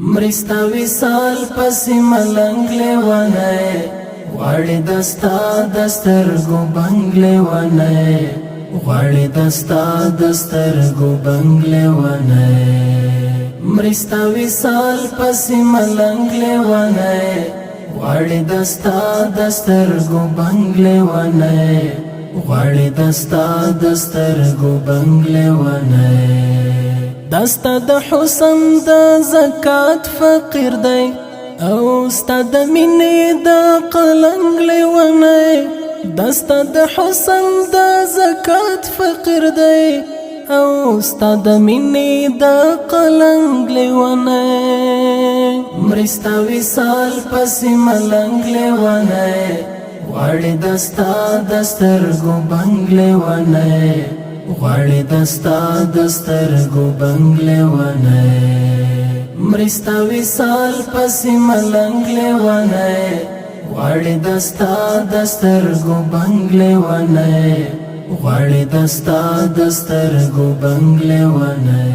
مرستا وصال پس ملنگ لیوانے غواړي دستا دسترګو بنګ لیوانے غواړي دستا دسترګو بنګ لیوانے مرستا وصال پس ملنگ لیوانے غواړي دستا دسترګو بنګ لیوانے غواړي دستا دسترګو بنګ لیوانے دستا د حسن د زکات فقیر دی او ستا د مینې د قلنګ لیونی دستا د حسن د زکات فقیر دی او ستا د مینې د قلنګ لیونی مرستا وصال پسې ملنګ لیونی غواړي دستا دسترګو بنګ لیونی غواړي دستا دسترګو بنګ لیونی مرستا وصال پسې ملنګ لیونی غواړي دستا دسترګو بنګ لیونی غواړي دستا دسترګو بنګ لیونی